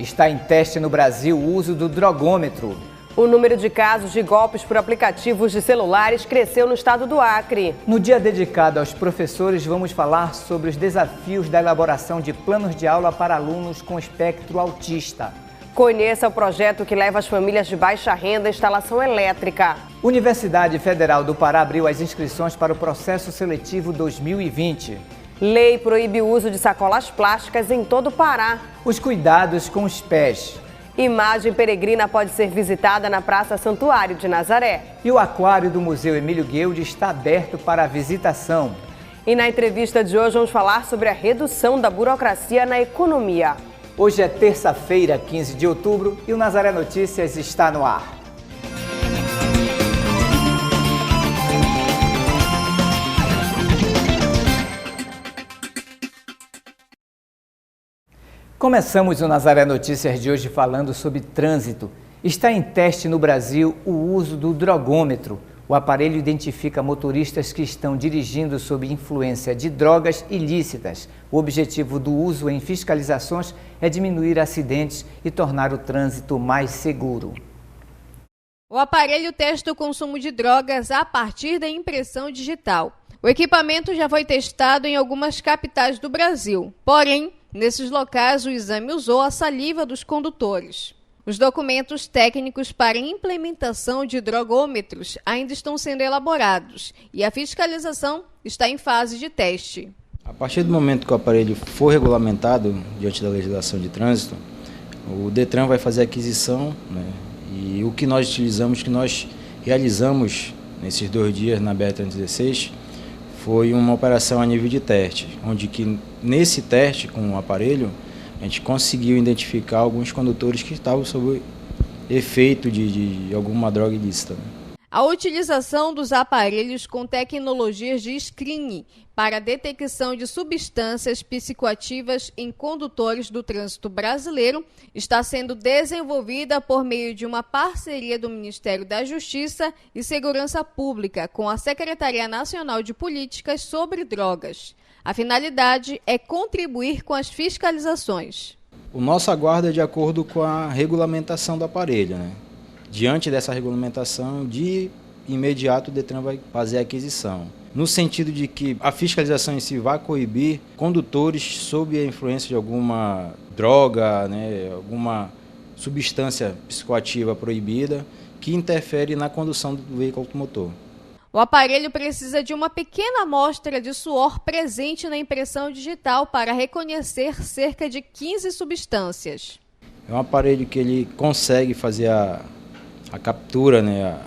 Está em teste no Brasil o uso do drogômetro. O número de casos de golpes por aplicativos de celulares cresceu no estado do Acre. No dia dedicado aos professores, vamos falar sobre os desafios da elaboração de planos de aula para alunos com espectro autista. Conheça o projeto que leva as famílias de baixa renda à instalação elétrica. Universidade Federal do Pará abriu as inscrições para o processo seletivo 2020. Lei proíbe o uso de sacolas plásticas em todo o Pará. Os cuidados com os pés. Imagem peregrina pode ser visitada na Praça Santuário de Nazaré. E o aquário do Museu Emílio Guild está aberto para a visitação. E na entrevista de hoje vamos falar sobre a redução da burocracia na economia. Hoje é terça-feira, 15 de outubro, e o Nazaré Notícias está no ar. Começamos o Nazaré Notícias de hoje falando sobre trânsito. Está em teste no Brasil o uso do drogômetro. O aparelho identifica motoristas que estão dirigindo sob influência de drogas ilícitas. O objetivo do uso em fiscalizações é diminuir acidentes e tornar o trânsito mais seguro. O aparelho testa o consumo de drogas a partir da impressão digital. O equipamento já foi testado em algumas capitais do Brasil, porém, nesses locais, o exame usou a saliva dos condutores. Os documentos técnicos para implementação de drogômetros ainda estão sendo elaborados e a fiscalização está em fase de teste. A partir do momento que o aparelho for regulamentado diante da legislação de trânsito, o Detran vai fazer a aquisição, e o que nós utilizamos, que nós realizamos nesses 2 dias na BR-316, foi uma operação a nível de teste, onde que nesse teste com o aparelho a gente conseguiu identificar alguns condutores que estavam sob efeito de alguma droga ilícita. A utilização dos aparelhos com tecnologias de screening para a detecção de substâncias psicoativas em condutores do trânsito brasileiro está sendo desenvolvida por meio de uma parceria do Ministério da Justiça e Segurança Pública com a Secretaria Nacional de Políticas sobre Drogas. A finalidade é contribuir com as fiscalizações. O nosso aguardo é de acordo com a regulamentação do aparelho, Diante dessa regulamentação, de imediato o Detran vai fazer a aquisição. No sentido de que a fiscalização em si vai coibir condutores sob a influência de alguma droga, alguma substância psicoativa proibida que interfere na condução do veículo automotor. O aparelho precisa de uma pequena amostra de suor presente na impressão digital para reconhecer cerca de 15 substâncias. É um aparelho que ele consegue fazer a captura,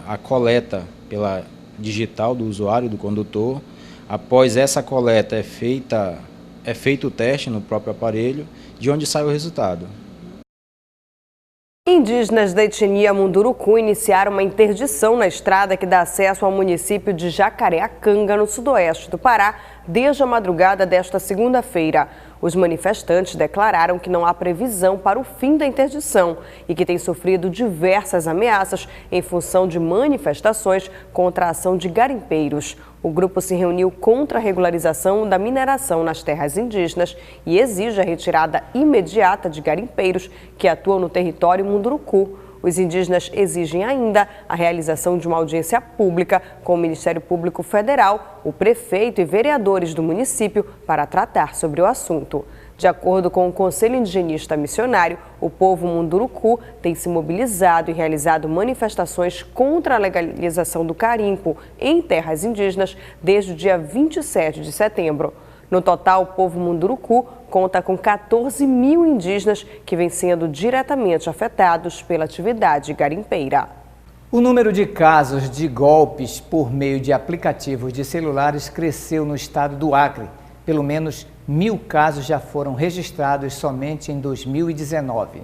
a coleta pela digital do usuário, do condutor. Após essa coleta é feito o teste no próprio aparelho, de onde sai o resultado. Indígenas da etnia Munduruku iniciaram uma interdição na estrada que dá acesso ao município de Jacareacanga, no sudoeste do Pará, desde a madrugada desta segunda-feira. Os manifestantes declararam que não há previsão para o fim da interdição e que têm sofrido diversas ameaças em função de manifestações contra a ação de garimpeiros. O grupo se reuniu contra a regularização da mineração nas terras indígenas e exige a retirada imediata de garimpeiros que atuam no território Munduruku. Os indígenas exigem ainda a realização de uma audiência pública com o Ministério Público Federal, o prefeito e vereadores do município para tratar sobre o assunto. De acordo com o Conselho Indigenista Missionário, o povo Munduruku tem se mobilizado e realizado manifestações contra a legalização do garimpo em terras indígenas desde o dia 27 de setembro. No total, o povo Munduruku conta com 14 mil indígenas que vêm sendo diretamente afetados pela atividade garimpeira. O número de casos de golpes por meio de aplicativos de celulares cresceu no estado do Acre. Pelo menos 1.000 casos já foram registrados somente em 2019.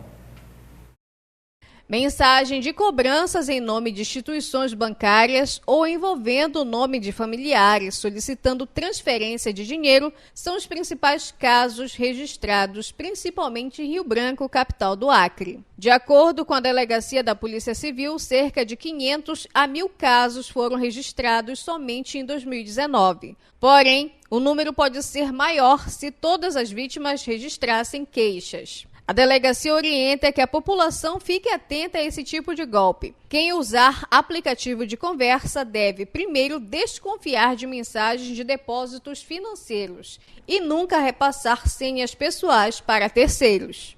Mensagem de cobranças em nome de instituições bancárias ou envolvendo o nome de familiares solicitando transferência de dinheiro são os principais casos registrados, principalmente em Rio Branco, capital do Acre. De acordo com a Delegacia da Polícia Civil, cerca de 500 a 1.000 casos foram registrados somente em 2019. Porém, o número pode ser maior se todas as vítimas registrassem queixas. A delegacia orienta que a população fique atenta a esse tipo de golpe. Quem usar aplicativo de conversa deve primeiro desconfiar de mensagens de depósitos financeiros e nunca repassar senhas pessoais para terceiros.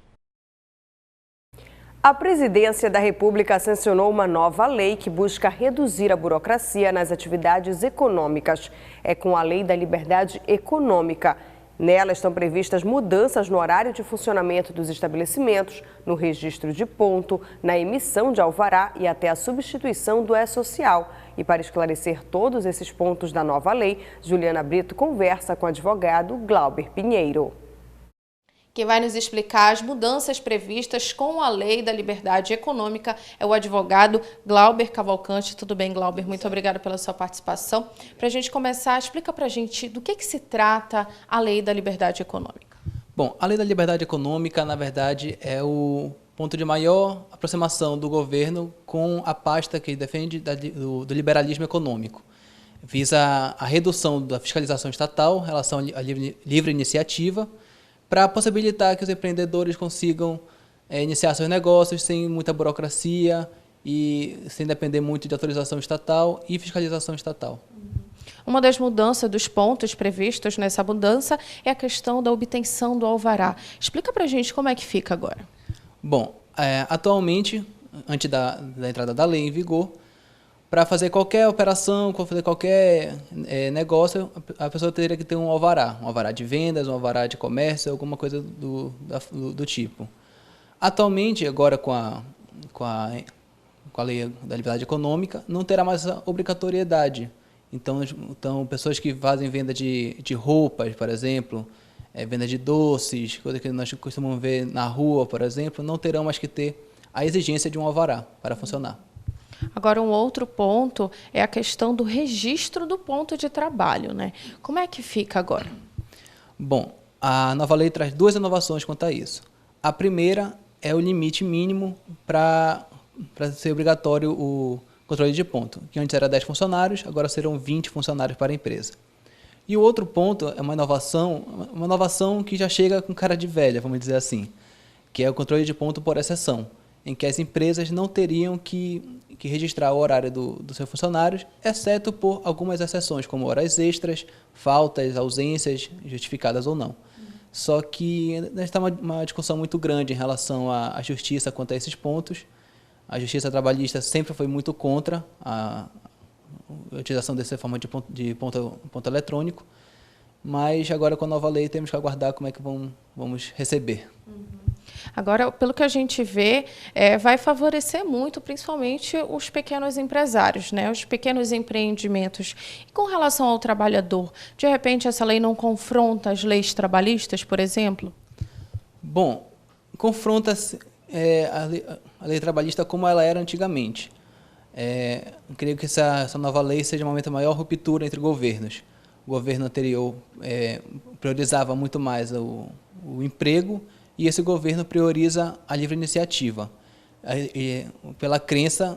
A Presidência da República sancionou uma nova lei que busca reduzir a burocracia nas atividades econômicas. É com a Lei da Liberdade Econômica. Nela estão previstas mudanças no horário de funcionamento dos estabelecimentos, no registro de ponto, na emissão de alvará e até a substituição do E-Social. E para esclarecer todos esses pontos da nova lei, Juliana Brito conversa com o advogado Glauber Pinheiro. Quem vai nos explicar as mudanças previstas com a Lei da Liberdade Econômica é o advogado Glauber Cavalcante. Tudo bem, Glauber? Muito obrigada pela sua participação. Para a gente começar, explica para a gente do que se trata a Lei da Liberdade Econômica. Bom, a Lei da Liberdade Econômica, na verdade, é o ponto de maior aproximação do governo com a pasta que defende do liberalismo econômico. Visa a redução da fiscalização estatal em relação à livre iniciativa, para possibilitar que os empreendedores consigam iniciar seus negócios sem muita burocracia e sem depender muito de autorização estatal e fiscalização estatal. Uma das mudanças dos pontos previstos nessa mudança é a questão da obtenção do alvará. Explica para a gente como é que fica agora. Bom, atualmente, antes da entrada da lei em vigor, para fazer qualquer operação, para fazer qualquer negócio, a pessoa teria que ter um alvará de vendas, um alvará de comércio, alguma coisa do tipo. Atualmente, agora com a Lei da Liberdade Econômica, não terá mais essa obrigatoriedade. Então pessoas que fazem venda de roupas, por exemplo, venda de doces, coisa que nós costumamos ver na rua, por exemplo, não terão mais que ter a exigência de um alvará para funcionar. Agora, um outro ponto é a questão do registro do ponto de trabalho, né? Como é que fica agora? Bom, a nova lei traz duas inovações quanto a isso. A primeira é o limite mínimo para ser obrigatório o controle de ponto, que antes era 10 funcionários, agora serão 20 funcionários para a empresa. E o outro ponto é uma inovação que já chega com cara de velha, vamos dizer assim, que é o controle de ponto por exceção, em que as empresas não teriam que registrar o horário dos seus funcionários, exceto por algumas exceções, como horas extras, faltas, ausências, justificadas ou não. Só que está uma discussão muito grande em relação à justiça quanto a esses pontos. A justiça trabalhista sempre foi muito contra a utilização dessa forma de ponto eletrônico, mas agora com a nova lei temos que aguardar como é que vamos receber. Agora, pelo que a gente vê, vai favorecer muito, principalmente os pequenos empresários, né? Os pequenos empreendimentos. E com relação ao trabalhador, de repente essa lei não confronta as leis trabalhistas, por exemplo? Bom, confronta a lei trabalhista como ela era antigamente. Eu creio que essa nova lei seja um momento de maior ruptura entre governos. O governo anterior priorizava muito mais o emprego, e esse governo prioriza a livre iniciativa. Pela crença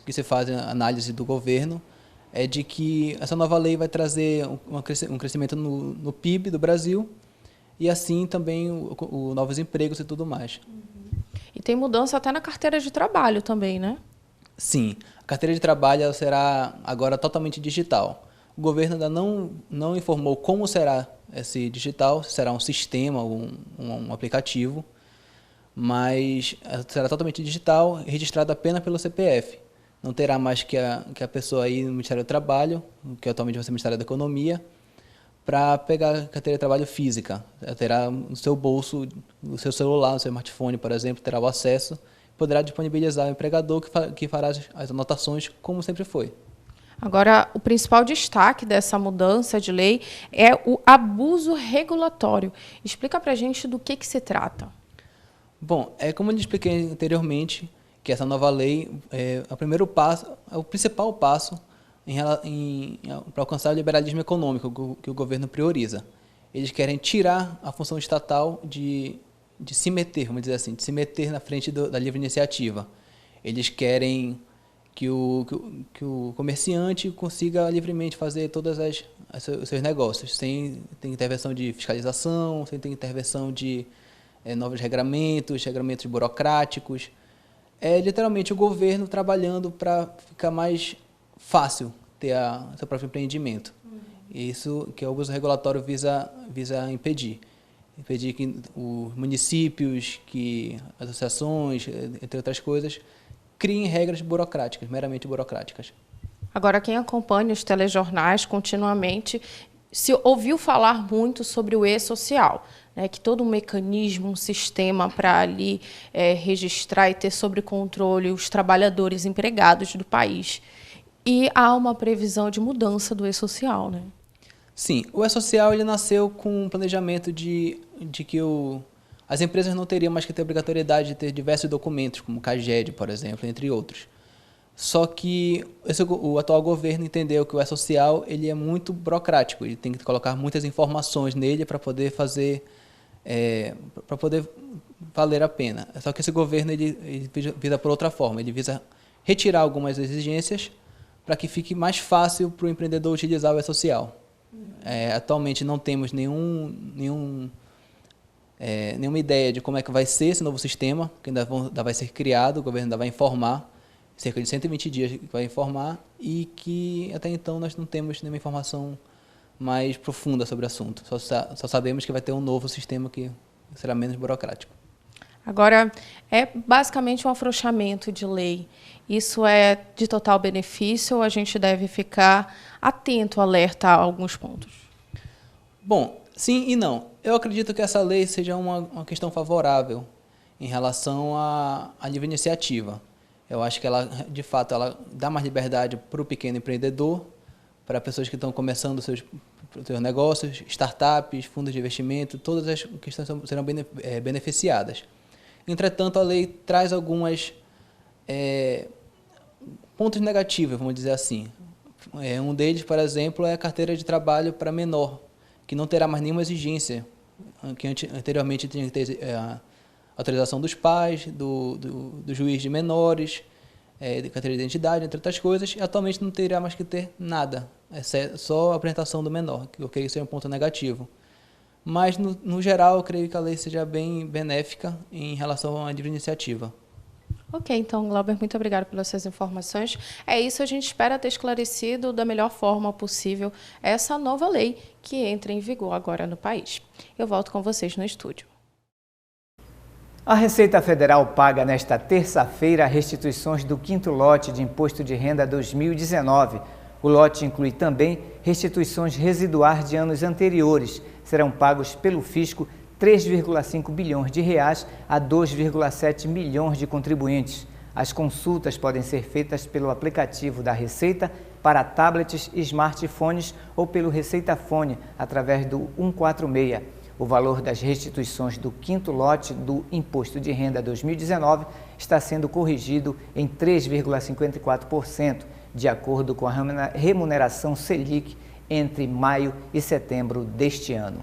que se faz a análise do governo, é de que essa nova lei vai trazer um crescimento no PIB do Brasil e assim também novos empregos e tudo mais. E tem mudança até na carteira de trabalho também, né? Sim, a carteira de trabalho será agora totalmente digital. O governo ainda não informou como será esse digital, se será um sistema ou um aplicativo, mas será totalmente digital, registrado apenas pelo CPF. Não terá mais que a pessoa ir no Ministério do Trabalho, que atualmente vai ser o Ministério da Economia, para pegar a carteira de trabalho física. Ela terá no seu bolso, no seu celular, no seu smartphone, por exemplo, terá o acesso, poderá disponibilizar ao empregador que fará as anotações como sempre foi. Agora, o principal destaque dessa mudança de lei é o abuso regulatório. Explica para a gente do que se trata. Bom, como eu expliquei anteriormente, que essa nova lei é o principal passo para alcançar o liberalismo econômico que o governo prioriza. Eles querem tirar a função estatal de se meter, vamos dizer assim, de se meter na frente da livre iniciativa. Eles querem que o comerciante consiga livremente fazer todos os seus negócios, sem ter intervenção de fiscalização, sem ter intervenção de novos regramentos burocráticos. É literalmente o governo trabalhando para ficar mais fácil ter seu próprio empreendimento. Isso que o uso regulatório visa impedir. Impedir que os municípios, que as associações, entre outras coisas, criem regras burocráticas, meramente burocráticas. Agora, quem acompanha os telejornais continuamente se ouviu falar muito sobre o e-social, né, que todo um mecanismo, um sistema para ali registrar e ter sob controle os trabalhadores empregados do país. E há uma previsão de mudança do e-social, né? Sim, o e-social ele nasceu com um planejamento de que as empresas não teriam mais que ter obrigatoriedade de ter diversos documentos, como o CAGED, por exemplo, entre outros. Só que o atual governo entendeu que o e-social ele é muito burocrático, ele tem que colocar muitas informações nele para poder valer a pena. Só que esse governo ele visa por outra forma, ele visa retirar algumas exigências para que fique mais fácil para o empreendedor utilizar o e-social. Atualmente não temos nenhuma ideia de como é que vai ser esse novo sistema, que ainda vai ser criado, o governo ainda vai informar, cerca de 120 dias que vai informar, e que até então nós não temos nenhuma informação mais profunda sobre o assunto. Só sabemos que vai ter um novo sistema que será menos burocrático. Agora, é basicamente um afrouxamento de lei. Isso é de total benefício ou a gente deve ficar atento, alerta a alguns pontos? Bom, sim e não. Eu acredito que essa lei seja uma questão favorável em relação à livre iniciativa. Eu acho que ela, de fato, ela dá mais liberdade para o pequeno empreendedor, para pessoas que estão começando seus negócios, startups, fundos de investimento, todas as questões serão beneficiadas. Entretanto, a lei traz alguns pontos negativos, vamos dizer assim. Um deles, por exemplo, é a carteira de trabalho para menor, que não terá mais nenhuma exigência, que anteriormente tinha que ter a autorização dos pais, do juiz de menores, de carteira de identidade, entre outras coisas, e atualmente não terá mais que ter nada, só a apresentação do menor, que eu creio que seja um ponto negativo. Mas, no geral, eu creio que a lei seja bem benéfica em relação à livre iniciativa. Ok, então, Glauber, muito obrigada pelas suas informações. É isso, a gente espera ter esclarecido da melhor forma possível essa nova lei que entra em vigor agora no país. Eu volto com vocês no estúdio. A Receita Federal paga nesta terça-feira restituições do 5º lote de Imposto de Renda 2019. O lote inclui também restituições residuais de anos anteriores. Serão pagos pelo fisco 3,5 bilhões de reais a 2,7 milhões de contribuintes. As consultas podem ser feitas pelo aplicativo da Receita para tablets e smartphones ou pelo Receita Fone através do 146. O valor das restituições do 5º lote do Imposto de Renda 2019 está sendo corrigido em 3,54%, de acordo com a remuneração Selic entre maio e setembro deste ano.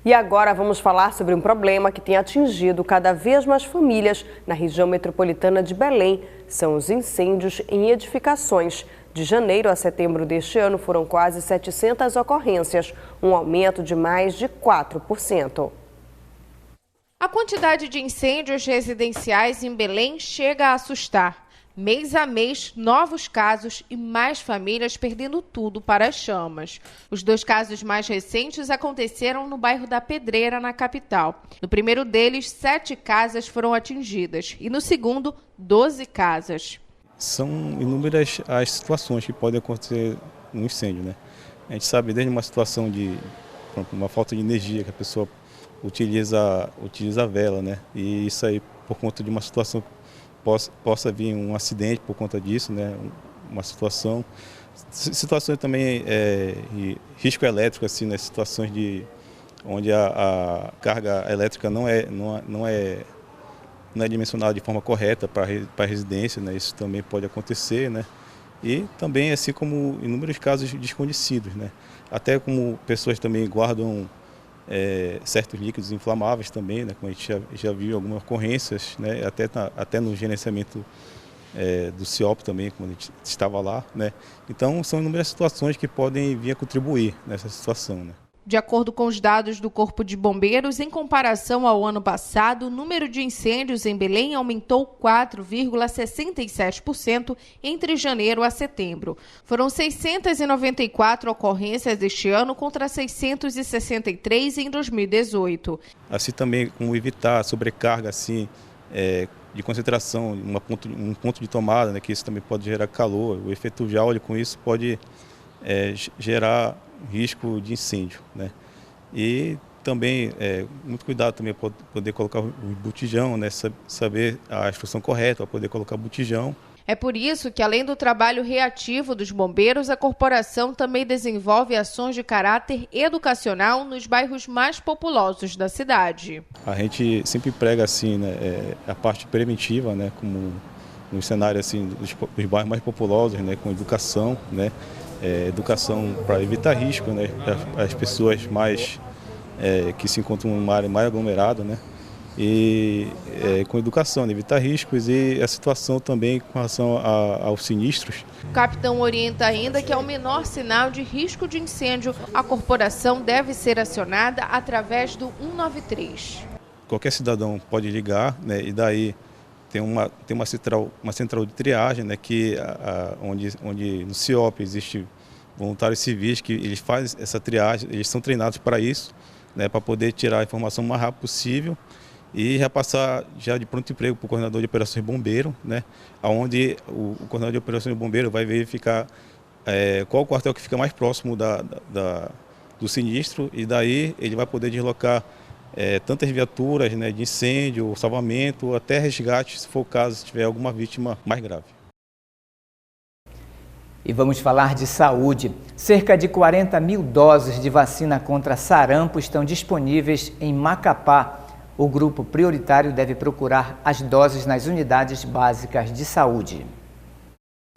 E agora vamos falar sobre um problema que tem atingido cada vez mais famílias na região metropolitana de Belém. São os incêndios em edificações. De janeiro a setembro deste ano foram quase 700 ocorrências, um aumento de mais de 4%. A quantidade de incêndios residenciais em Belém chega a assustar. Mês a mês, novos casos e mais famílias perdendo tudo para as chamas. Os 2 casos mais recentes aconteceram no bairro da Pedreira, na capital. No primeiro deles, 7 casas foram atingidas e no segundo, 12 casas. São inúmeras as situações que podem acontecer no incêndio, né? A gente sabe desde uma situação de uma falta de energia, que a pessoa utiliza a vela, né? E isso aí, por conta de uma situação, possa vir um acidente por conta disso, né? Uma situações também risco elétrico, assim, né? Situações onde a carga elétrica não é dimensionada de forma correta para a residência, né? Isso também pode acontecer, né? E também, assim como inúmeros casos desconhecidos, né? Até como pessoas também guardam certos líquidos inflamáveis também, né? Como a gente já viu algumas ocorrências, né? Até no gerenciamento do CIOP também, quando a gente estava lá, né? Então, são inúmeras situações que podem vir a contribuir nessa situação, né? De acordo com os dados do Corpo de Bombeiros, em comparação ao ano passado, o número de incêndios em Belém aumentou 4,67% entre janeiro a setembro. Foram 694 ocorrências este ano contra 663 em 2018. Assim também como evitar a sobrecarga assim, de concentração em um ponto de tomada, né, que isso também pode gerar calor. O efeito Joule com isso pode gerar risco de incêndio, né? E também muito cuidado também para poder colocar o botijão, né? Saber a instrução correta para poder colocar o botijão. É por isso que, além do trabalho reativo dos bombeiros, a corporação também desenvolve ações de caráter educacional nos bairros mais populosos da cidade. A gente sempre prega assim, né, a parte preventiva, né, como no cenário assim dos bairros mais populosos, né, com educação, né, educação para evitar risco, né, as pessoas mais que se encontram numa área mais aglomerada, né, e com educação, né, evitar riscos e a situação também com relação aos sinistros. O capitão orienta ainda que ao menor sinal de risco de incêndio, a corporação deve ser acionada através do 193. Qualquer cidadão pode ligar, né, e daí tem uma central de triagem, né, que onde no CIOP existe voluntários civis que eles fazem essa triagem, eles são treinados para isso, né, para poder tirar a informação o mais rápido possível e repassar já de pronto emprego para o coordenador de operações bombeiro, né, onde o coordenador de operações bombeiro vai verificar qual o quartel que fica mais próximo do sinistro e daí ele vai poder deslocar tantas viaturas, né, de incêndio, salvamento, até resgate, se for o caso, se tiver alguma vítima mais grave. E vamos falar de saúde. Cerca de 40 mil doses de vacina contra sarampo estão disponíveis em Macapá. O grupo prioritário deve procurar as doses nas unidades básicas de saúde.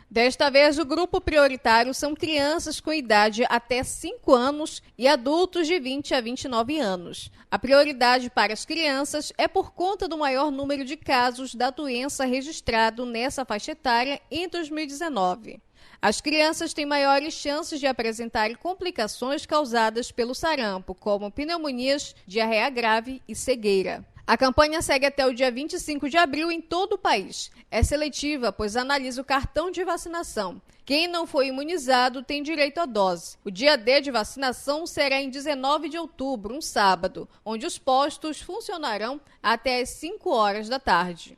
Desta vez, o grupo prioritário são crianças com idade até 5 anos e adultos de 20 a 29 anos. A prioridade para as crianças é por conta do maior número de casos da doença registrado nessa faixa etária em 2019. As crianças têm maiores chances de apresentar complicações causadas pelo sarampo, como pneumonias, diarreia grave e cegueira. A campanha segue até o dia 25 de abril em todo o país. É seletiva, pois analisa o cartão de vacinação. Quem não foi imunizado tem direito à dose. O dia D de vacinação será em 19 de outubro, um sábado, onde os postos funcionarão até às 5 horas da tarde.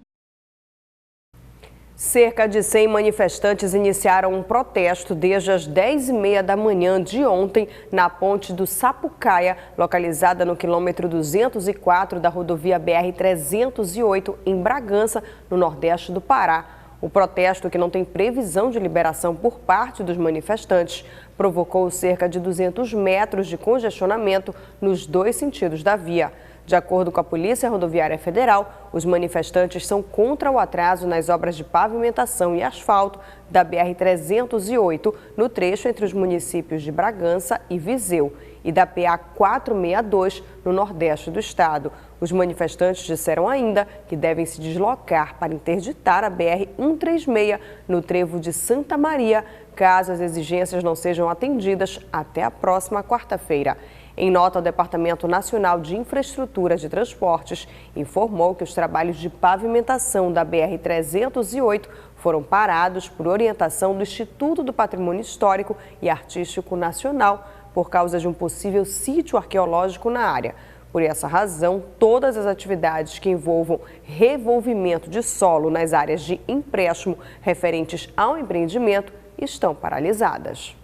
Cerca de 100 manifestantes iniciaram um protesto desde as 10h30 da manhã de ontem na ponte do Sapucaia, localizada no quilômetro 204 da rodovia BR-308, em Bragança, no nordeste do Pará. O protesto, que não tem previsão de liberação por parte dos manifestantes, provocou cerca de 200 metros de congestionamento nos dois sentidos da via. De acordo com a Polícia Rodoviária Federal, os manifestantes são contra o atraso nas obras de pavimentação e asfalto da BR-308, no trecho entre os municípios de Bragança e Viseu, e da PA 462, no nordeste do estado. Os manifestantes disseram ainda que devem se deslocar para interditar a BR-136 no trevo de Santa Maria, caso as exigências não sejam atendidas até a próxima quarta-feira. Em nota, o Departamento Nacional de Infraestrutura de Transportes informou que os trabalhos de pavimentação da BR-308 foram parados por orientação do Instituto do Patrimônio Histórico e Artístico Nacional por causa de um possível sítio arqueológico na área. Por essa razão, todas as atividades que envolvam revolvimento de solo nas áreas de empréstimo referentes ao empreendimento estão paralisadas.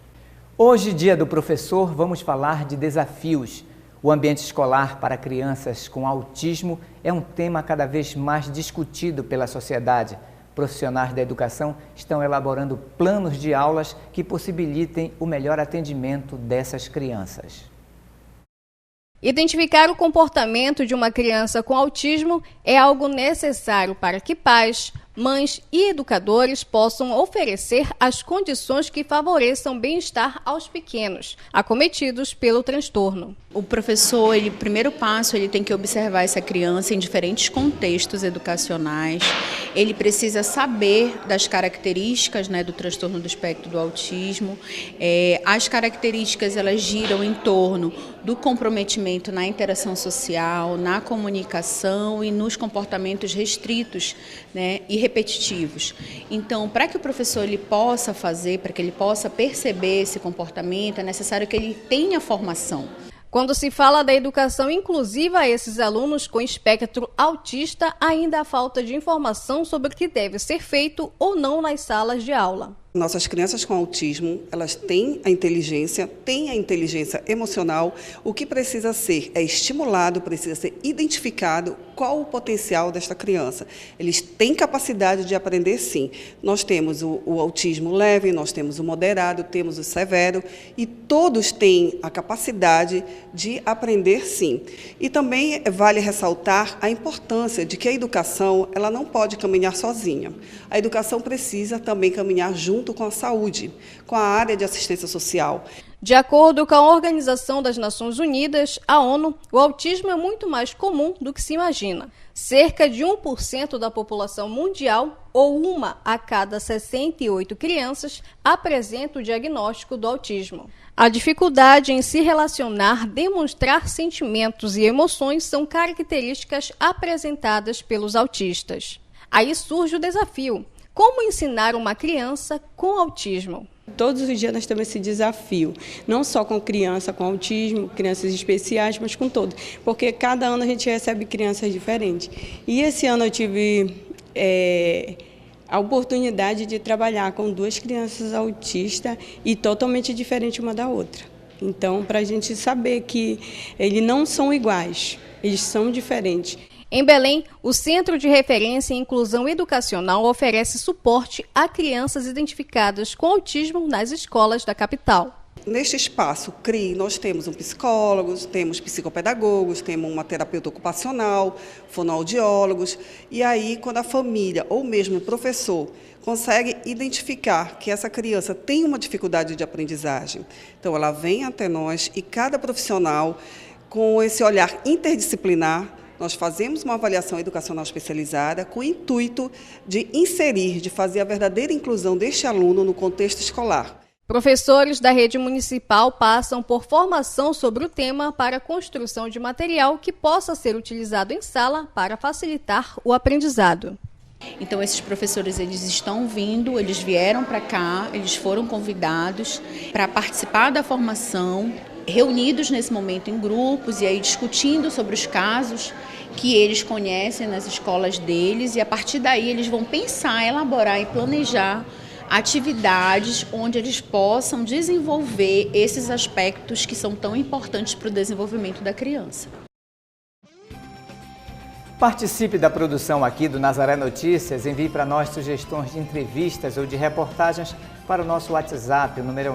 Hoje, dia do professor, vamos falar de desafios. O ambiente escolar para crianças com autismo é um tema cada vez mais discutido pela sociedade. Profissionais da educação estão elaborando planos de aulas que possibilitem o melhor atendimento dessas crianças. Identificar o comportamento de uma criança com autismo é algo necessário para que pais, mães e educadores possam oferecer as condições que favoreçam o bem-estar aos pequenos, acometidos pelo transtorno. O professor, primeiro passo, ele tem que observar essa criança em diferentes contextos educacionais. ele precisa saber das características, né, do transtorno do espectro do autismo. As características, elas giram em torno do comprometimento na interação social, na comunicação e nos comportamentos restritos, né, e repetitivos. Então, para que o professor ele possa fazer, para que ele possa perceber esse comportamento, é necessário que ele tenha formação. Quando se fala da educação inclusiva a esses alunos com espectro autista, ainda há falta de informação sobre o que deve ser feito ou não nas salas de aula. Nossas crianças com autismo, elas têm a inteligência emocional. O que precisa ser estimulado, precisa ser identificado qual o potencial desta criança. Eles têm capacidade de aprender, sim. Nós temos o autismo leve, nós temos o moderado, temos o severo, e todos têm a capacidade de aprender, sim. E também vale ressaltar a importância de que a educação ela não pode caminhar sozinha. A educação precisa também caminhar junto com a saúde, com a área de assistência social. De acordo com a Organização das Nações Unidas, a ONU, o autismo é muito mais comum do que se imagina. Cerca de 1% da população mundial, ou 1 a cada 68 crianças, apresenta o diagnóstico do autismo. A dificuldade em se relacionar, demonstrar sentimentos e emoções são características apresentadas pelos autistas. Aí surge o desafio: como ensinar uma criança com autismo? Todos os dias nós temos esse desafio, não só com criança com autismo, crianças especiais, mas com todos, porque cada ano a gente recebe crianças diferentes. E esse ano eu tive a oportunidade de trabalhar com 2 crianças autistas e totalmente diferentes uma da outra. Então, para a gente saber que eles não são iguais, eles são diferentes. Em Belém, o Centro de Referência em Inclusão Educacional oferece suporte a crianças identificadas com autismo nas escolas da capital. Neste espaço CRI, nós temos um psicólogo, temos psicopedagogos, temos uma terapeuta ocupacional, fonoaudiólogos, e aí quando a família ou mesmo o professor consegue identificar que essa criança tem uma dificuldade de aprendizagem, então ela vem até nós e cada profissional, com esse olhar interdisciplinar, nós fazemos uma avaliação educacional especializada com o intuito de inserir, de fazer a verdadeira inclusão deste aluno no contexto escolar. Professores da rede municipal passam por formação sobre o tema para a construção de material que possa ser utilizado em sala para facilitar o aprendizado. Então, esses professores eles estão vindo, eles vieram para cá, eles foram convidados para participar da formação, reunidos nesse momento em grupos e aí discutindo sobre os casos que eles conhecem nas escolas deles, e a partir daí eles vão pensar, elaborar e planejar atividades onde eles possam desenvolver esses aspectos que são tão importantes para o desenvolvimento da criança. Participe da produção aqui do Nazaré Notícias, envie para nós sugestões de entrevistas ou de reportagens para o nosso WhatsApp, o número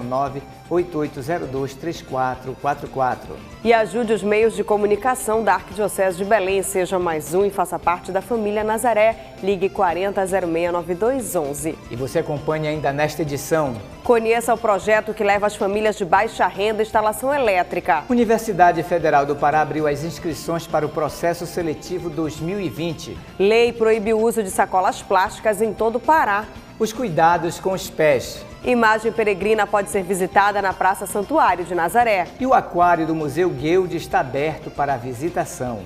988023444. E ajude os meios de comunicação da Arquidiocese de Belém. Seja mais um e faça parte da família Nazaré. Ligue 40069211. E você acompanha ainda nesta edição. Conheça o projeto que leva as famílias de baixa renda à instalação elétrica. Universidade Federal do Pará abriu as inscrições para o processo seletivo 2020. Lei proíbe o uso de sacolas plásticas em todo o Pará. Os cuidados com os pés. Imagem peregrina pode ser visitada na Praça Santuário de Nazaré. E o aquário do Museu Guild está aberto para a visitação.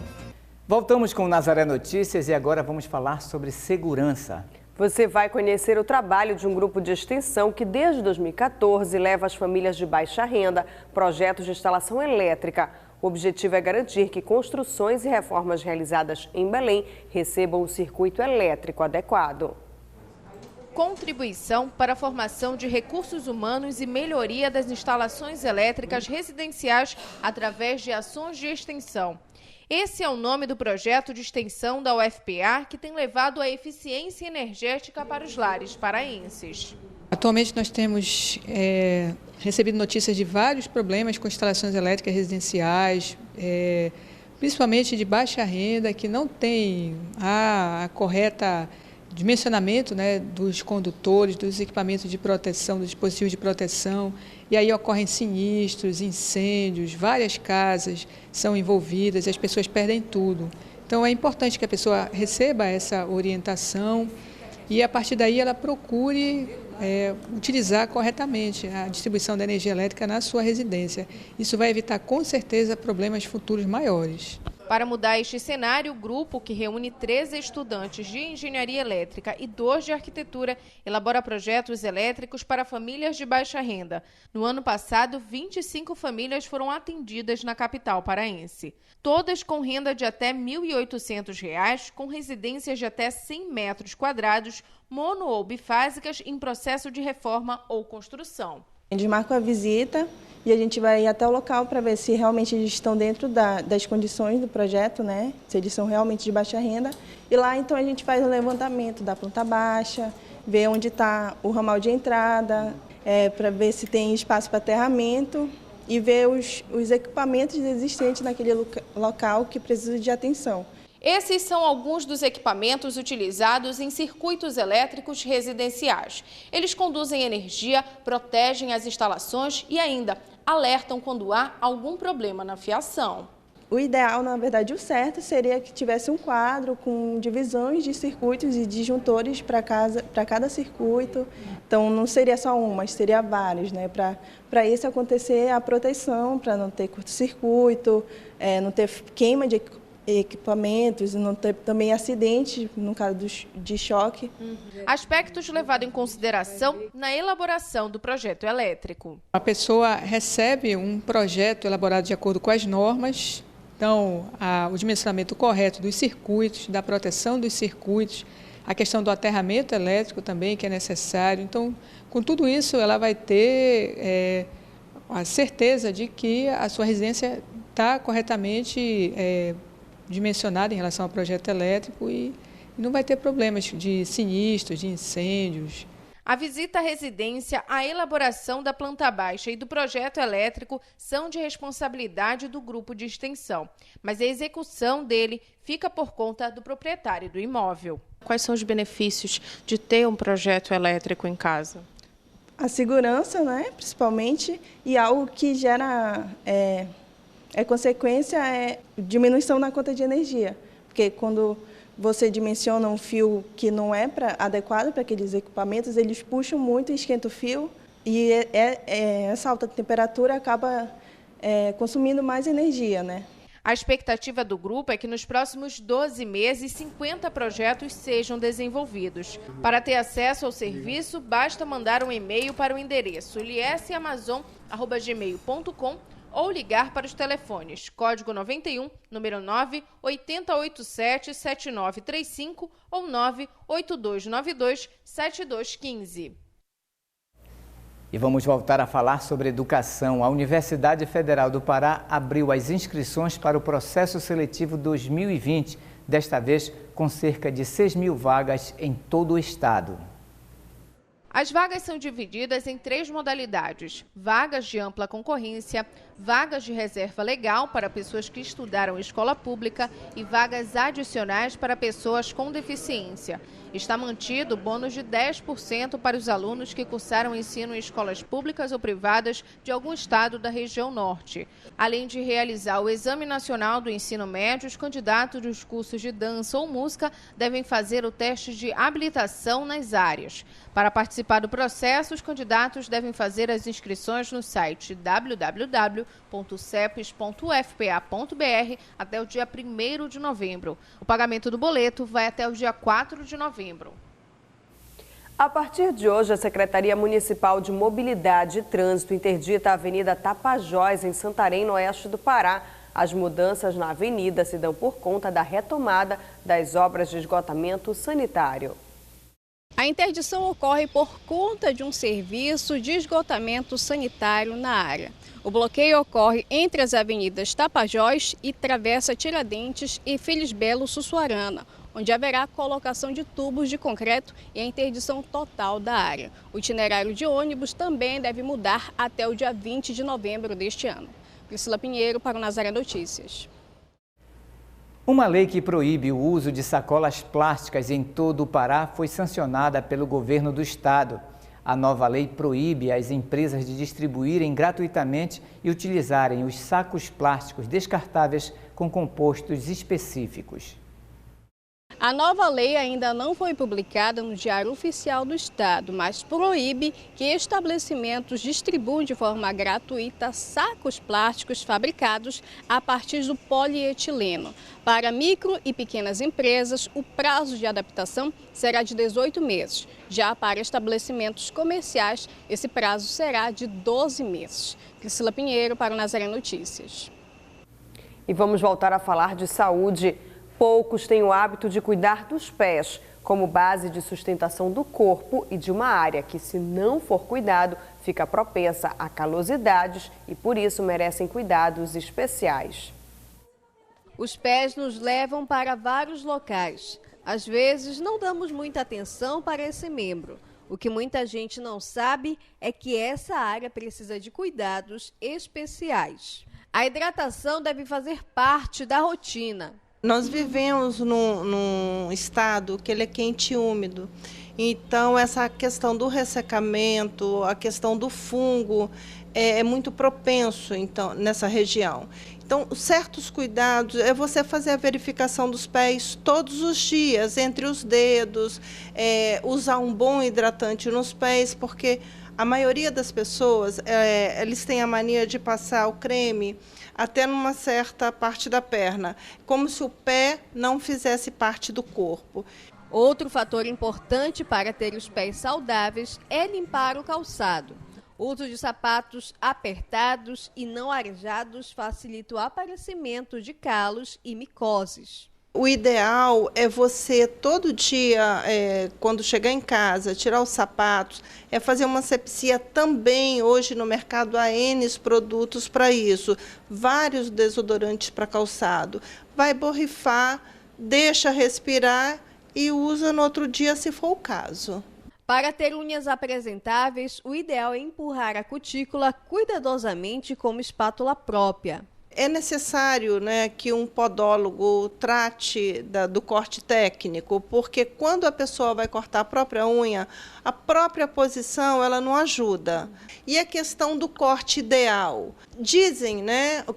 Voltamos com o Nazaré Notícias e agora vamos falar sobre segurança. Você vai conhecer o trabalho de um grupo de extensão que desde 2014 leva às famílias de baixa renda projetos de instalação elétrica. O objetivo é garantir que construções e reformas realizadas em Belém recebam um circuito elétrico adequado. Contribuição para a formação de recursos humanos e melhoria das instalações elétricas residenciais através de ações de extensão. Esse é o nome do projeto de extensão da UFPA, que tem levado a eficiência energética para os lares paraenses. Atualmente nós temos recebido notícias de vários problemas com instalações elétricas residenciais, principalmente de baixa renda, que não tem a correta dimensionamento, né, dos condutores, dos equipamentos de proteção, dos dispositivos de proteção, e aí ocorrem sinistros, incêndios, várias casas são envolvidas e as pessoas perdem tudo. Então é importante que a pessoa receba essa orientação e a partir daí ela procure utilizar corretamente a distribuição da energia elétrica na sua residência. Isso vai evitar com certeza problemas futuros maiores. Para mudar este cenário, o grupo, que reúne 13 estudantes de engenharia elétrica e 2 de arquitetura, elabora projetos elétricos para famílias de baixa renda. No ano passado, 25 famílias foram atendidas na capital paraense. Todas com renda de até R$ 1.800, com residências de até 100 metros quadrados, mono ou bifásicas em processo de reforma ou construção. Eles marcam a visita e a gente vai até o local para ver se realmente eles estão dentro das condições do projeto, né? Se eles são realmente de baixa renda. E lá, então, a gente faz o levantamento da planta baixa, ver onde está o ramal de entrada, para ver se tem espaço para aterramento e ver os equipamentos existentes naquele local que precisam de atenção. Esses são alguns dos equipamentos utilizados em circuitos elétricos residenciais. Eles conduzem energia, protegem as instalações e ainda alertam quando há algum problema na fiação. O ideal, na verdade, o certo seria que tivesse um quadro com divisões de circuitos e disjuntores para cada circuito. Então, não seria só um, mas seria vários, né? Para isso acontecer a proteção, para não ter curto-circuito, não ter queima de equipamentos e não ter também acidentes no caso de choque. Aspectos levados em consideração na elaboração do projeto elétrico. A pessoa recebe um projeto elaborado de acordo com as normas, então o dimensionamento correto dos circuitos, da proteção dos circuitos, a questão do aterramento elétrico também que é necessário. Então, com tudo isso, ela vai ter a certeza de que a sua residência está corretamente dimensionada em relação ao projeto elétrico e não vai ter problemas de sinistros, de incêndios. A visita à residência, a elaboração da planta baixa e do projeto elétrico são de responsabilidade do grupo de extensão, mas a execução dele fica por conta do proprietário do imóvel. Quais são os benefícios de ter um projeto elétrico em casa? A segurança, né, principalmente, e algo que gera consequência é diminuição na conta de energia, porque quando você dimensiona um fio que não é adequado para aqueles equipamentos, eles puxam muito e esquentam o fio e essa alta temperatura acaba consumindo mais energia, né? A expectativa do grupo é que nos próximos 12 meses 50 projetos sejam desenvolvidos. Para ter acesso ao serviço, basta mandar um e-mail para o endereço liesseamazon@gmail.com ou ligar para os telefones código 91, número 9, 8087-7935 ou 98292-7215. E vamos voltar a falar sobre educação. A Universidade Federal do Pará abriu as inscrições para o processo seletivo 2020, desta vez com cerca de 6.000 vagas em todo o estado. As vagas são divididas em 3 modalidades: vagas de ampla concorrência, vagas de reserva legal para pessoas que estudaram em escola pública e vagas adicionais para pessoas com deficiência. Está mantido o bônus de 10% para os alunos que cursaram ensino em escolas públicas ou privadas de algum estado da região norte. Além de realizar o Exame Nacional do Ensino Médio, os candidatos dos cursos de dança ou música devem fazer o teste de habilitação nas áreas. Para participar do processo, os candidatos devem fazer as inscrições no site www.cepes.ufpa.br até o dia 1º de novembro. O pagamento do boleto vai até o dia 4 de novembro. A partir de hoje, a Secretaria Municipal de Mobilidade e Trânsito interdita a Avenida Tapajós, em Santarém, no oeste do Pará. As mudanças na avenida se dão por conta da retomada das obras de esgotamento sanitário. A interdição ocorre por conta de um serviço de esgotamento sanitário na área. O bloqueio ocorre entre as avenidas Tapajós e Travessa Tiradentes e Felisbelo Sussuarana, onde haverá colocação de tubos de concreto e a interdição total da área. O itinerário de ônibus também deve mudar até o dia 20 de novembro deste ano. Priscila Pinheiro para o Nazaré Notícias. Uma lei que proíbe o uso de sacolas plásticas em todo o Pará foi sancionada pelo governo do estado. A nova lei proíbe as empresas de distribuírem gratuitamente e utilizarem os sacos plásticos descartáveis com compostos específicos. A nova lei ainda não foi publicada no Diário Oficial do Estado, mas proíbe que estabelecimentos distribuam de forma gratuita sacos plásticos fabricados a partir do polietileno. Para micro e pequenas empresas, o prazo de adaptação será de 18 meses. Já para estabelecimentos comerciais, esse prazo será de 12 meses. Priscila Pinheiro para o Nazaré Notícias. E vamos voltar a falar de saúde. Poucos têm o hábito de cuidar dos pés, como base de sustentação do corpo e de uma área que, se não for cuidado, fica propensa a calosidades e, por isso, merecem cuidados especiais. Os pés nos levam para vários locais. Às vezes, não damos muita atenção para esse membro. O que muita gente não sabe é que essa área precisa de cuidados especiais. A hidratação deve fazer parte da rotina. Nós vivemos num estado que ele é quente e úmido, então essa questão do ressecamento, a questão do fungo é muito propenso então, nessa região. Então, certos cuidados é você fazer a verificação dos pés todos os dias, entre os dedos, usar um bom hidratante nos pés, porque a maioria das pessoas, eles têm a mania de passar o creme até numa certa parte da perna, como se o pé não fizesse parte do corpo. Outro fator importante para ter os pés saudáveis é limpar o calçado. O uso de sapatos apertados e não arejados facilita o aparecimento de calos e micoses. O ideal é você todo dia, quando chegar em casa, tirar os sapatos, fazer uma asepsia também. Hoje no mercado há N produtos para isso, vários desodorantes para calçado. Vai borrifar, deixa respirar e usa no outro dia se for o caso. Para ter unhas apresentáveis, o ideal é empurrar a cutícula cuidadosamente com uma espátula própria. É necessário, que um podólogo trate do corte técnico, porque quando a pessoa vai cortar a própria unha, a própria posição ela não ajuda. E a questão do corte ideal. Dizem,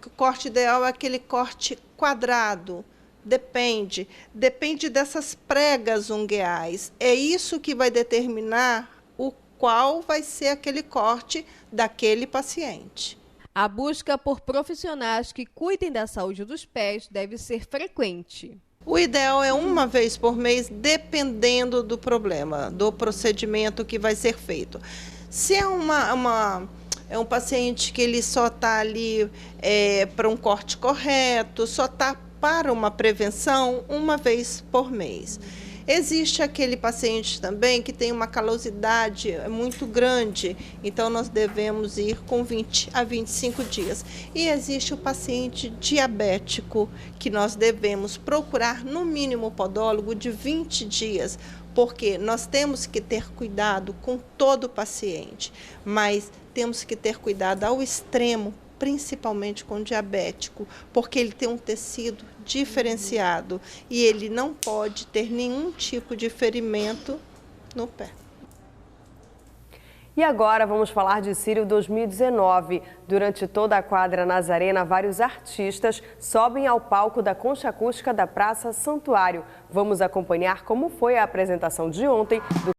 que o corte ideal é aquele corte quadrado. Depende dessas pregas ungueais. É isso que vai determinar o qual vai ser aquele corte daquele paciente. A busca por profissionais que cuidem da saúde dos pés deve ser frequente. O ideal é uma vez por mês, dependendo do problema, do procedimento que vai ser feito. Se é um paciente que ele só está ali para um corte correto, só está para uma prevenção, uma vez por mês. Existe aquele paciente também que tem uma calosidade muito grande, então nós devemos ir com 20 a 25 dias. E existe o paciente diabético, que nós devemos procurar no mínimo podólogo de 20 dias, porque nós temos que ter cuidado com todo paciente, mas temos que ter cuidado ao extremo, principalmente com o diabético, porque ele tem um tecido diferenciado e ele não pode ter nenhum tipo de ferimento no pé. E agora vamos falar de Círio 2019. Durante toda a quadra Nazarena, vários artistas sobem ao palco da Concha Acústica da Praça Santuário. Vamos acompanhar como foi a apresentação de ontem do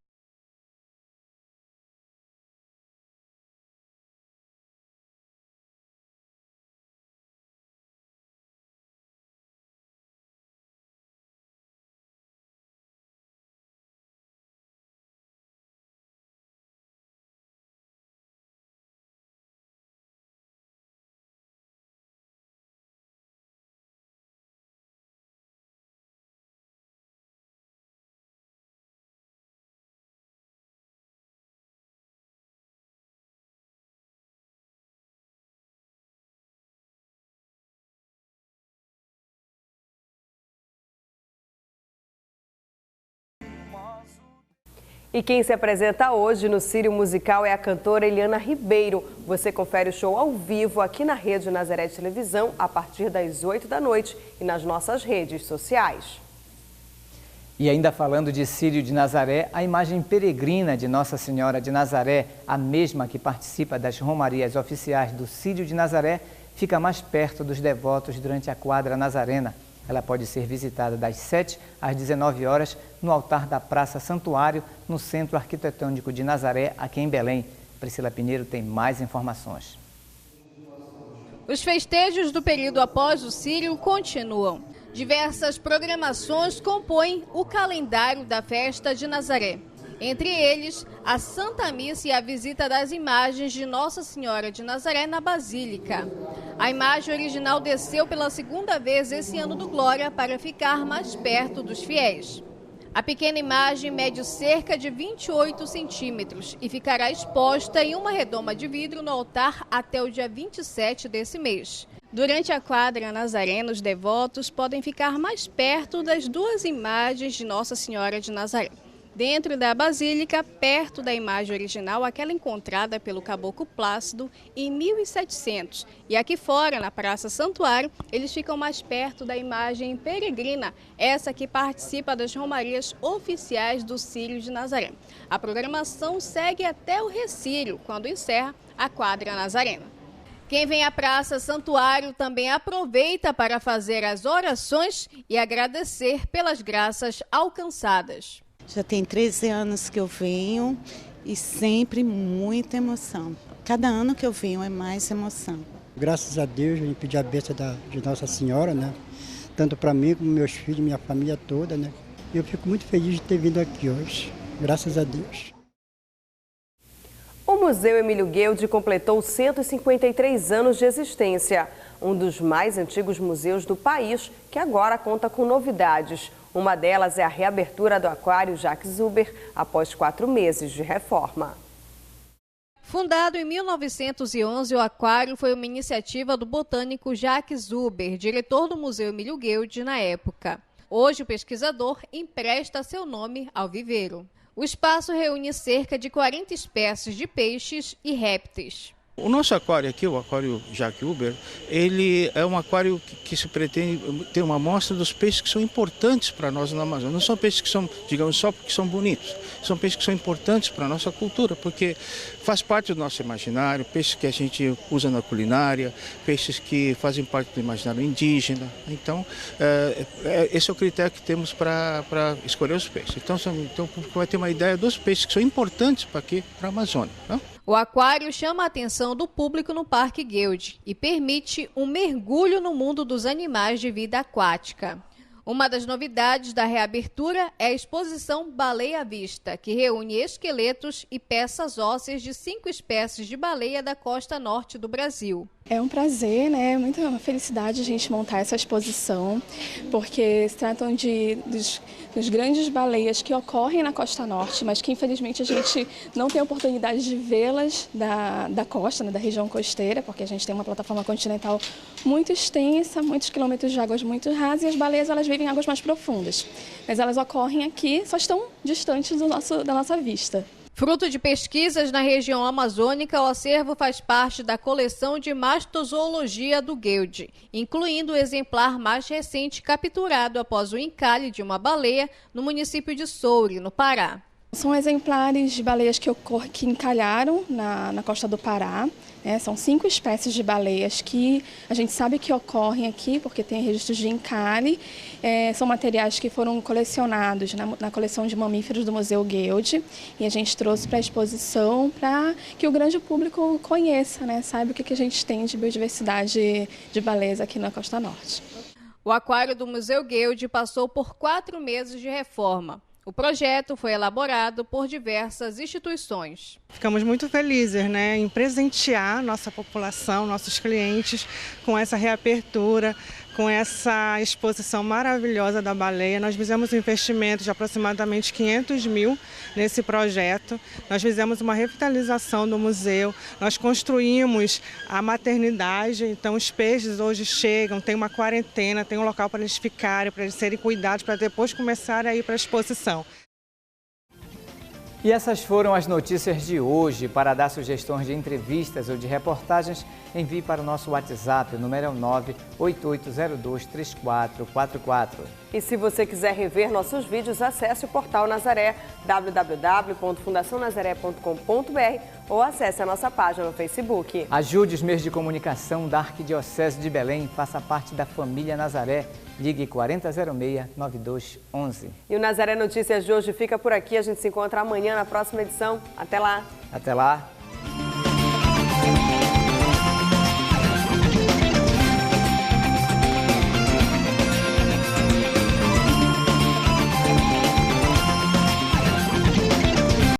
E quem se apresenta hoje no Círio Musical é a cantora Eliana Ribeiro. Você confere o show ao vivo aqui na Rede Nazaré de Televisão a partir das 8 da noite e nas nossas redes sociais. E ainda falando de Círio de Nazaré, a imagem peregrina de Nossa Senhora de Nazaré, a mesma que participa das romarias oficiais do Círio de Nazaré, fica mais perto dos devotos durante a quadra nazarena. Ela pode ser visitada das 7 às 19 horas no altar da Praça Santuário, no Centro Arquitetônico de Nazaré, aqui em Belém. Priscila Pinheiro tem mais informações. Os festejos do período após o Círio continuam. Diversas programações compõem o calendário da festa de Nazaré. Entre eles, a Santa Missa e a visita das imagens de Nossa Senhora de Nazaré na Basílica. A imagem original desceu pela segunda vez esse ano do Glória para ficar mais perto dos fiéis. A pequena imagem mede cerca de 28 centímetros e ficará exposta em uma redoma de vidro no altar até o dia 27 desse mês. Durante a quadra nazarena, os devotos podem ficar mais perto das duas imagens de Nossa Senhora de Nazaré. Dentro da Basílica, perto da imagem original, aquela encontrada pelo Caboclo Plácido em 1700. E aqui fora, na Praça Santuário, eles ficam mais perto da imagem peregrina, essa que participa das romarias oficiais do Círio de Nazaré. A programação segue até o Recírio, quando encerra a quadra nazarena. Quem vem à Praça Santuário também aproveita para fazer as orações e agradecer pelas graças alcançadas. Já tem 13 anos que eu venho e sempre muita emoção. Cada ano que eu venho é mais emoção. Graças a Deus, a gente pediu a bênção de Nossa Senhora, né? Tanto para mim como meus filhos, minha família toda, né? E eu fico muito feliz de ter vindo aqui hoje. Graças a Deus. O Museu Emílio Gueldi completou 153 anos de existência. Um dos mais antigos museus do país, que agora conta com novidades. Uma delas é a reabertura do Aquário Jacques Zuber após 4 meses de reforma. Fundado em 1911, o aquário foi uma iniciativa do botânico Jacques Zuber, diretor do Museu Emílio Gueldi na época. Hoje, o pesquisador empresta seu nome ao viveiro. O espaço reúne cerca de 40 espécies de peixes e répteis. O nosso aquário aqui, o Aquário Jacques Zuber, ele é um aquário que se pretende ter uma amostra dos peixes que são importantes para nós na Amazônia. Não são peixes que são, digamos, só porque são bonitos. São peixes que são importantes para a nossa cultura, porque faz parte do nosso imaginário, peixes que a gente usa na culinária, peixes que fazem parte do imaginário indígena. Então, esse é o critério que temos para escolher os peixes. Então, o público vai ter uma ideia dos peixes que são importantes para aqui, para a Amazônia, não? O aquário chama a atenção do público no Parque Gueldi e permite um mergulho no mundo dos animais de vida aquática. Uma das novidades da reabertura é a exposição Baleia à Vista, que reúne esqueletos e peças ósseas de 5 espécies de baleia da costa norte do Brasil. É um prazer, né? Muita felicidade a gente montar essa exposição, porque se tratam dos grandes baleias que ocorrem na costa norte, mas que infelizmente a gente não tem a oportunidade de vê-las da costa, né, da região costeira, porque a gente tem uma plataforma continental muito extensa, muitos quilômetros de águas muito rasas, e as baleias elas vivem em águas mais profundas. Mas elas ocorrem aqui, só estão distantes da nossa vista. Fruto de pesquisas na região amazônica, o acervo faz parte da coleção de mastozoologia do Gueldi, incluindo o exemplar mais recente capturado após o encalhe de uma baleia no município de Soure, no Pará. São exemplares de baleias que encalharam na costa do Pará. São 5 espécies de baleias que a gente sabe que ocorrem aqui, porque tem registros de encalhe. São materiais que foram colecionados na coleção de mamíferos do Museu Gueldi. E a gente trouxe para a exposição para que o grande público conheça, né? Saiba o que a gente tem de biodiversidade de baleias aqui na Costa Norte. O aquário do Museu Gueldi passou por 4 meses de reforma. O projeto foi elaborado por diversas instituições. Ficamos muito felizes, né, em presentear nossa população, nossos clientes, com essa reabertura, com essa exposição maravilhosa da baleia. Nós fizemos um investimento de aproximadamente 500 mil nesse projeto. Nós fizemos uma revitalização do museu, nós construímos a maternidade, então os peixes hoje chegam, tem uma quarentena, tem um local para eles ficarem, para eles serem cuidados, para depois começarem a ir para a exposição. E essas foram as notícias de hoje. Para dar sugestões de entrevistas ou de reportagens, envie para o nosso WhatsApp, o número é 988023444. E se você quiser rever nossos vídeos, acesse o portal Nazaré, www.fundacionazaré.com.br ou acesse a nossa página no Facebook. Ajude os meios de comunicação da Arquidiocese de Belém, faça parte da família Nazaré. Ligue 4006-9211. E o Nazaré Notícias de hoje fica por aqui. A gente se encontra amanhã na próxima edição. Até lá! Até lá!